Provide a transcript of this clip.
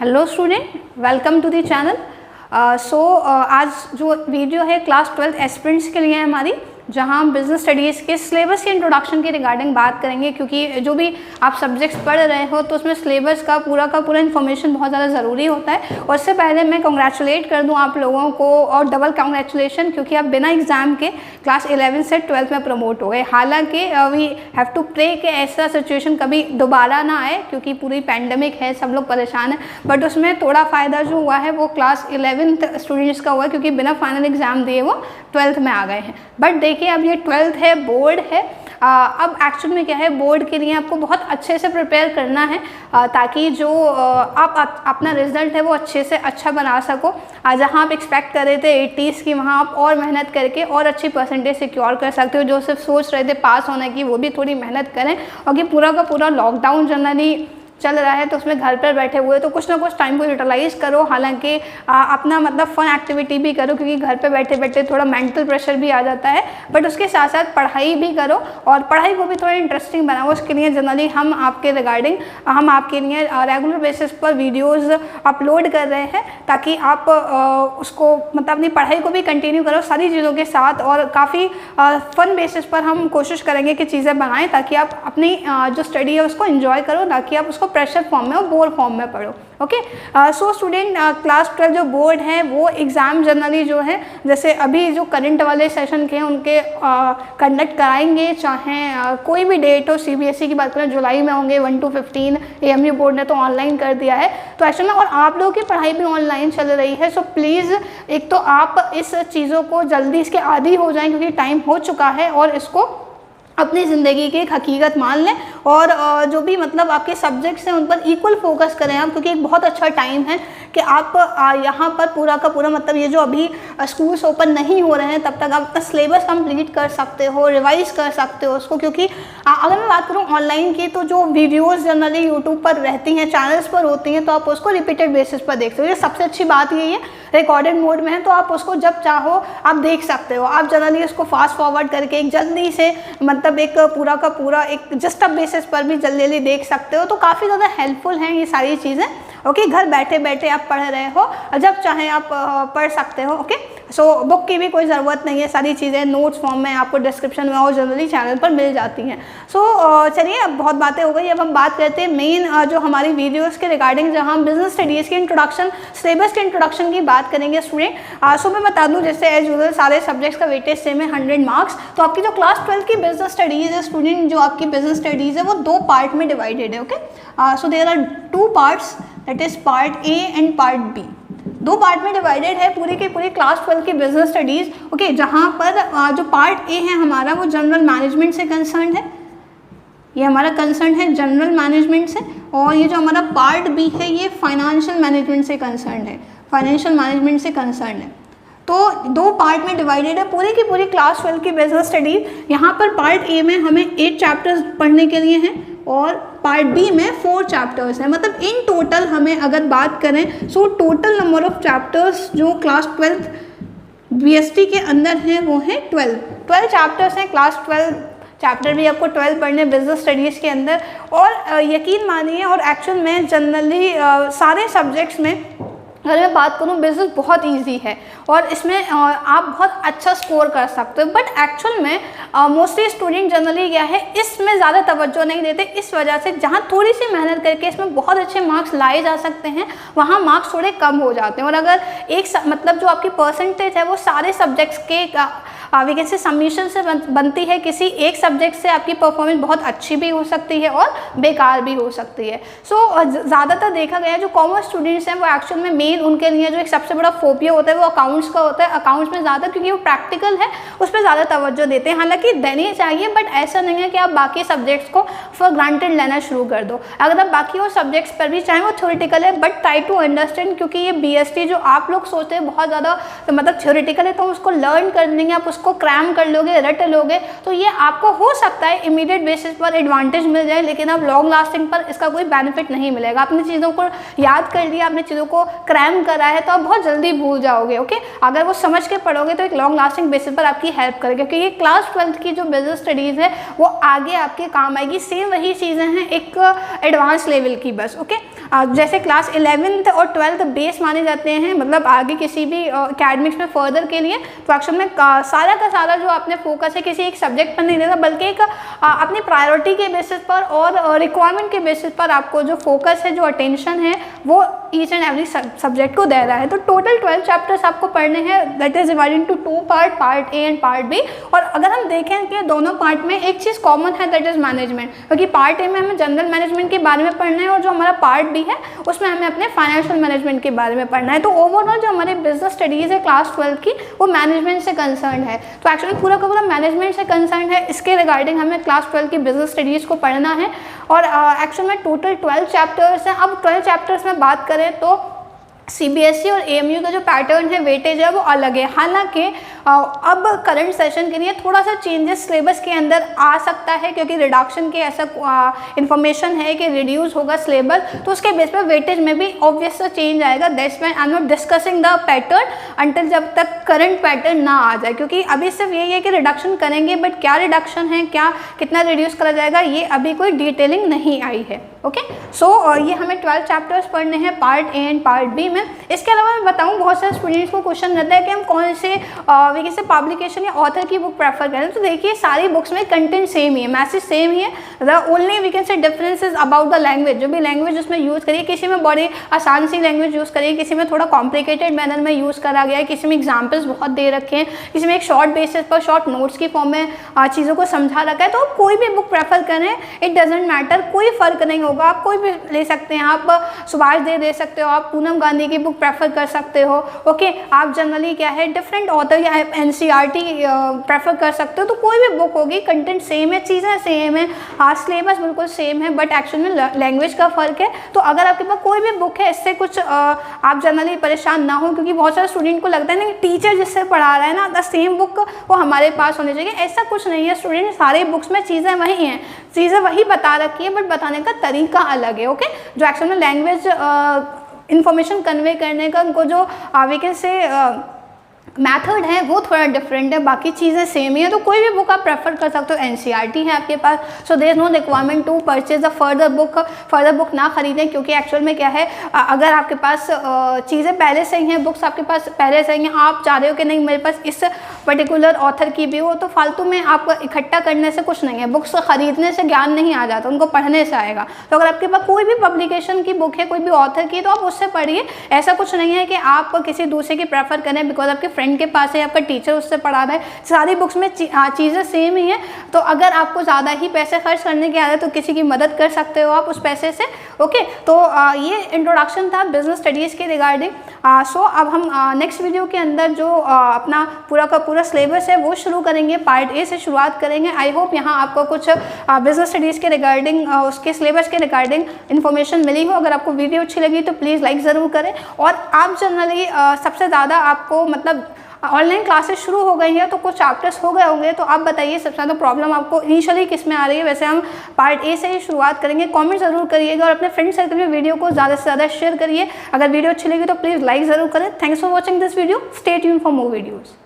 Hello student, welcome to the channel. आज जो video है क्लास 12 एस्पिरेंट्स के लिए है हमारी, जहां हम बिजनेस स्टडीज़ के सिलेबस के इंट्रोडक्शन के रिगार्डिंग बात करेंगे, क्योंकि जो भी आप सब्जेक्ट्स पढ़ रहे हो तो उसमें सिलेबस का पूरा इन्फॉर्मेशन बहुत ज़्यादा ज़रूरी होता है। और उससे पहले मैं कॉन्ग्रेचुलेट कर दूं आप लोगों को, और डबल कॉन्ग्रेचुलेशन, क्योंकि आप बिना एग्ज़ाम के क्लास 11 से 12 में प्रमोट हो गए। हालांकि वी हैव टू प्रे कि ऐसा सिचुएशन कभी दोबारा ना आए, क्योंकि पूरी पैंडमिक है, सब लोग परेशान हैं। बट उसमें थोड़ा फ़ायदा जो हुआ है वो क्लास 11th स्टूडेंट्स का हुआ है, क्योंकि बिना फाइनल एग्ज़ाम दिए वो 12th में आ गए हैं। बट देखिए, अब ये 12th है, बोर्ड है। अब एक्चुअल में क्या है, बोर्ड के लिए आपको बहुत अच्छे से प्रिपेयर करना है, ताकि जो आप अपना रिजल्ट है वो अच्छे से अच्छा बना सको। जहाँ आप एक्सपेक्ट कर रहे थे 80s की, वहाँ आप और मेहनत करके और अच्छी परसेंटेज सिक्योर कर सकते हो। जो सिर्फ सोच रहे थे पास होने की, वो भी थोड़ी मेहनत करें। और ये पूरा का पूरा लॉकडाउन जनरली चल रहा है, तो उसमें घर पर बैठे हुए तो कुछ ना कुछ टाइम को यूटिलाइज़ करो। हालांकि अपना मतलब फ़न एक्टिविटी भी करो, क्योंकि घर पे बैठे बैठे थोड़ा मेंटल प्रेशर भी आ जाता है। बट उसके साथ साथ पढ़ाई भी करो, और पढ़ाई को भी थोड़ा इंटरेस्टिंग बनाओ। उसके लिए जनरली हम आपके लिए रेगुलर बेसिस पर वीडियोज़ अपलोड कर रहे हैं, ताकि आप उसको मतलब अपनी पढ़ाई को भी कंटिन्यू करो सारी चीज़ों के साथ। और काफ़ी फ़न बेसिस पर हम कोशिश करेंगे कि चीज़ें बनाएं, ताकि आप अपनी जो स्टडी है उसको इन्जॉय करो, ना कि आप उसको प्रेशर फॉर्म में और बोर फॉर्म में पढ़ो। ओके, सो स्टूडेंट, क्लास 12 जो बोर्ड है वो एग्ज़ाम जनरली जो है, जैसे अभी जो करंट वाले सेशन के हैं उनके कंडक्ट कराएंगे, चाहे कोई भी डेट हो। CBSE की बात करें, जुलाई में होंगे 1 to 15। AMU बोर्ड ने तो ऑनलाइन कर दिया है, तो एक्चुअली और आप लोगों की पढ़ाई भी ऑनलाइन चल रही है। सो प्लीज़, एक तो आप इस चीज़ों को जल्दी इसके आदी हो जाएं, क्योंकि टाइम हो चुका है, और इसको अपनी ज़िंदगी की एक हकीकत मान लें। और जो भी मतलब आपके सब्जेक्ट्स हैं उन पर इक्वल फोकस करें आप, क्योंकि एक बहुत अच्छा टाइम है कि आप यहाँ पर पूरा का पूरा मतलब ये जो अभी स्कूल्स ओपन नहीं हो रहे हैं तब तक आप अपना सिलेबस कंप्लीट कर सकते हो, रिवाइज कर सकते हो उसको। क्योंकि अगर मैं बात करूँ ऑनलाइन की, तो जो वीडियोज़ जनरली यूट्यूब पर रहती हैं, चैनल्स पर होती हैं, तो आप उसको रिपीटेड बेसिस पर देख सकते हो। सबसे अच्छी बात यही है, रिकॉर्डेड मोड में है, तो आप उसको जब चाहो आप देख सकते हो। आप जनरली उसको फास्ट फॉरवर्ड करके एक जल्दी से मतलब एक पूरा का पूरा एक जस्ट अप बेसिस पर भी जल्दी देख सकते हो, तो काफ़ी ज़्यादा हेल्पफुल हैं ये सारी चीज़ें। ओके, घर बैठे बैठे आप पढ़ रहे हो, जब चाहें आप पढ़ सकते हो। ओके, सो बुक की भी कोई ज़रूरत नहीं है, सारी चीज़ें नोट्स फॉर्म में आपको डिस्क्रिप्शन में और जनरली चैनल पर मिल जाती हैं। सो चलिए, अब बहुत बातें हो गई, अब हम बात करते हैं मेन जो हमारी वीडियोज़ के रिगार्डिंग, जहाँ हम बिजनेस स्टडीज़ के इंट्रोडक्शन, सिलेबस के इंट्रोडक्शन की बात करेंगे स्टूडेंट। सो मैं बता दूँ, जैसे एज यूजुअल सारे सब्जेक्ट्स का वेटेज सेम है, 100 मार्क्स। तो आपकी जो क्लास 12 की बिजनेस स्टडीज़ है स्टूडेंट, जो आपकी बिजनेस स्टडीज़ है वो 2 पार्ट में डिवाइडेड है। Okay, so there are 2 parts, that is part A and part B। 2 part में डिवाइडेड है पूरी की पूरी क्लास 12 की बिजनेस स्टडीज़। ओके, जहाँ पर जो पार्ट A है हमारा वो जनरल मैनेजमेंट से कंसर्न है, ये हमारा कंसर्न है जनरल मैनेजमेंट से। और ये जो हमारा पार्ट B है ये फाइनेंशियल मैनेजमेंट से कंसर्न है, फाइनेंशियल मैनेजमेंट से कंसर्न है। तो 2 पार्ट में डिवाइडेड है पूरी की पूरी क्लास 12 की बिजनेस स्टडीज। यहाँ पर पार्ट A में हमें 8 चैप्टर्स पढ़ने के लिए हैं, और पार्ट B में 4 चैप्टर्स हैं। मतलब इन टोटल हमें अगर बात करें, so total number of chapters जो क्लास 12 BST के अंदर हैं वो हैं 12 चैप्टर्स हैं। क्लास 12 चैप्टर भी आपको 12 पढ़ने बिजनेस स्टडीज़ के अंदर। और यकीन मानिए, और एक्चुअल में जनरली सारे सब्जेक्ट्स में अगर मैं बात करूँ, बिजनेस बहुत इजी है और इसमें आप बहुत अच्छा स्कोर कर सकते हो। बट एक्चुअल में मोस्टली स्टूडेंट जनरली क्या है, इसमें ज़्यादा तवज्जो नहीं देते। इस वजह से जहाँ थोड़ी सी मेहनत करके इसमें बहुत अच्छे मार्क्स लाए जा सकते हैं, वहाँ मार्क्स थोड़े कम हो जाते हैं। और अगर एक मतलब जो आपकी परसेंटेज है वो सारे सब्जेक्ट्स के वीकेंड से सबमिशन से बनती है, किसी एक सब्जेक्ट से आपकी परफॉर्मेंस बहुत अच्छी भी हो सकती है और बेकार भी हो सकती है। सो ज़्यादातर देखा गया है जो कॉमर्स स्टूडेंट्स हैं वो एक्चुअल में मेन उनके लिए जो एक सबसे बड़ा फोबिया होता है वो अकाउंट्स का होता है। अकाउंट्स में ज़्यादा, क्योंकि वो प्रैक्टिकल है, उस पर ज़्यादा तवज्जो देते हैं। हालांकि देनी चाहिए, बट ऐसा नहीं है कि आप बाकी सब्जेक्ट्स को फॉर ग्रांटेड लेना शुरू कर दो। अगर आप बाकी और सब्जेक्ट्स पर भी, चाहे वो थ्योरेटिकल है, बट ट्राई टू अंडरस्टैंड, क्योंकि ये BST जो आप लोग सोचते हैं बहुत ज़्यादा मतलब थ्योरेटिकल है, तो उसको लर्न कर लेंगे आप, उसको क्रैम कर लोगे, रट लोगे, तो ये आपको हो सकता है इमीडिएट बेसिस पर एडवांटेज मिल जाए, लेकिन अब लॉन्ग लास्टिंग पर इसका कोई बेनिफिट नहीं मिलेगा। आपने चीज़ों को याद कर लिया, आपने चीज़ों को क्रैम करा है, तो आप बहुत जल्दी भूल जाओगे। ओके, अगर वो समझ के पढ़ोगे तो एक लॉन्ग लास्टिंग बेसिस पर आपकी हेल्प करेगा, क्योंकि ये क्लास 12th की जो बिजनेस स्टडीज़ है वो आगे आपके काम आएगी। सेम वही चीज़ें हैं एक एडवांस लेवल की बस। ओके, जैसे क्लास 11th और 12th बेस माने जाते हैं, मतलब आगे किसी भी एकेडमिक्स में फर्दर के लिए, तो एक्चुअल में सारा का सारा जो आपने फोकस है किसी एक सब्जेक्ट पर नहीं देता, बल्कि एक अपनी प्रायोरिटी के बेसिस पर और रिक्वायरमेंट के बेसिस पर आपको जो फोकस है, जो अटेंशन है, वो ईच एंड एवरी सब्जेक्ट को दे रहा है। तो टोटल 12 चैप्टर्स आपको पढ़ने हैं, that is divided into 2 part, part A and part B. और अगर हम देखें कि दोनों पार्ट में एक चीज़ कॉमन है, दैट इज मैनेजमेंट, क्योंकि पार्ट ए में हमें जनरल मैनेजमेंट के बारे में पढ़ना है और जो हमारा पार्ट बी है उसमें हमें अपने फाइनेंशियल मैनेजमेंट के बारे में पढ़ना है। तो ओवरऑल जो हमारे बिजनेस स्टडीज़ है क्लास 12 की, वो मैनेजमेंट से कंसर्न है। तो एक्चुअली पूरा का पूरा मैनेजमेंट से कंसर्न है, इसके रिगार्डिंग हमें क्लास 12 की बिजनेस स्टडीज़ को पढ़ना है। और एक्चुअल में टोटल 12 चैप्टर्स हैं। अब 12 चैप्टर्स में बात करें तो CBSE और AMU का जो पैटर्न है, वेटेज है, वो अलग है। हालांकि अब करंट सेशन के लिए थोड़ा सा चेंजेस सिलेबस के अंदर आ सकता है, क्योंकि रिडक्शन के ऐसा इन्फॉर्मेशन है कि रिड्यूस होगा सिलेबस, तो उसके बेस पर वेटेज में भी ऑब्वियस सा चेंज आएगा। That's why I am not discussing the pattern until जब तक करंट पैटर्न ना आ जाए, क्योंकि अभी सिर्फ यही है कि रिडक्शन करेंगे, बट क्या रिडक्शन है, क्या कितना रिड्यूस करा जाएगा, ये अभी कोई डिटेलिंग नहीं आई है। ओके, सो ये हमें 12 चैप्टर्स पढ़ने हैं, part A and part B में। इसके अलावा मैं बताऊं, बहुत सारे स्टूडेंट्स को क्वेश्चन रहता है कि हम कौन से से पब्लिकेशन या ऑथर की बुक प्रेफर करें। तो देखिए, सारी बुक्स में कंटेंट सेम ही है, मैसेज सेम ही है। The only we can say difference is about the language, जो भी लैंग्वेज उसमें यूज़ करिए, किसी में बड़ी आसान सी लैंग्वेज यूज़ करिए, किसी में थोड़ा कॉम्प्लिकेटेड मैनर में यूज़ करा गया है, किसी में एग्जाम्पल्स बहुत दे रखे हैं, किसी में एक शॉर्ट बेसिस पर शॉर्ट नोट्स की फॉर्म में चीज़ों को समझा रखा है। तो आप कोई भी बुक प्रेफर करें, इट डजेंट मैटर, कोई फ़र्क नहीं होगा। आप कोई भी ले सकते हैं, आप सुभाष दे सकते हो, आप पूनम गांधी की बुक प्रेफर कर सकते हो। ओके, आप जनरली क्या है डिफरेंट ऑथर या NCERT प्रेफर कर सकते हो। तो कोई भी बुक होगी, कंटेंट सेम है, चीज़ें सेम है, सिलेबस बिल्कुल सेम है, बट एक्चुअल में लैंग्वेज का फ़र्क है। तो अगर आपके पास कोई भी बुक है, इससे कुछ आप जनरली परेशान ना हो, क्योंकि बहुत सारे स्टूडेंट को लगता है ना कि टीचर जिससे पढ़ा रहा है ना, द सेम बुक वो हमारे पास होनी चाहिए। ऐसा कुछ नहीं है स्टूडेंट, सारे बुक्स में चीज़ें वही हैं, चीज़ें वही बता रखी है, बट बताने का तरीका अलग है। ओके, जो एक्चुअल में लैंग्वेज इंफॉर्मेशन कन्वे करने का उनको जो वी से मैथड है वो थोड़ा डिफरेंट है, बाकी चीज़ें सेम ही है। तो कोई भी बुक आप प्रेफर कर सकते हो, NCERT है आपके पास, so there is no requirement to purchase a further book ना खरीदें, क्योंकि एक्चुअल में क्या है, अगर आपके पास चीज़ें पहले से ही हैं, बुक्स आपके पास पहले से ही हैं, आप चाह रहे हो कि नहीं मेरे पास इस पर्टिकुलर ऑथर की भी हो, तो फालतू में आपको इकट्ठा करने से कुछ नहीं है। बुक्स खरीदने से ज्ञान नहीं आ जाता, उनको पढ़ने से आएगा। तो अगर आपके पास कोई भी पब्लिकेशन की बुक है, कोई भी ऑथर की, तो आप उससे पढ़िए। ऐसा कुछ नहीं है कि आप किसी दूसरे की प्रेफर करें बिकॉज आपके फ्रेंड के पास है, आपका टीचर उससे पढ़ा रहा है। सारी बुक्स में चीज़ें सेम ही है। तो अगर आपको ज़्यादा ही पैसे खर्च करने की आदत है तो किसी की मदद कर सकते हो आप उस पैसे से। ओके, तो ये इंट्रोडक्शन था बिजनेस स्टडीज़ के रिगार्डिंग। सो अब हम नेक्स्ट वीडियो के अंदर जो अपना पूरा का पूरा सिलेबस है वो शुरू करेंगे, पार्ट ए से शुरुआत करेंगे। आई होप यहाँ आपको कुछ बिजनेस स्टडीज़ के रिगार्डिंग उसके सिलेबस के रिगार्डिंग इन्फॉर्मेशन मिली हो। अगर आपको वीडियो अच्छी लगी तो प्लीज़ लाइक ज़रूर करें। और आप जनरली सबसे ज़्यादा आपको मतलब ऑनलाइन क्लासेस शुरू हो गई हैं तो कुछ चैप्टर्स हो गए होंगे, तो आप बताइए सबसे ज़्यादा प्रॉब्लम आपको इनिशियली किस में आ रही है। वैसे हम पार्ट ए से ही शुरुआत करेंगे। कमेंट ज़रूर करिएगा और अपने फ्रेंड सर्कल में वीडियो को ज़्यादा से ज़्यादा शेयर करिए। अगर वीडियो अच्छी लगी तो प्लीज़ लाइक ज़रूर करें। Thanks for watching this video. Stay tuned for more videos.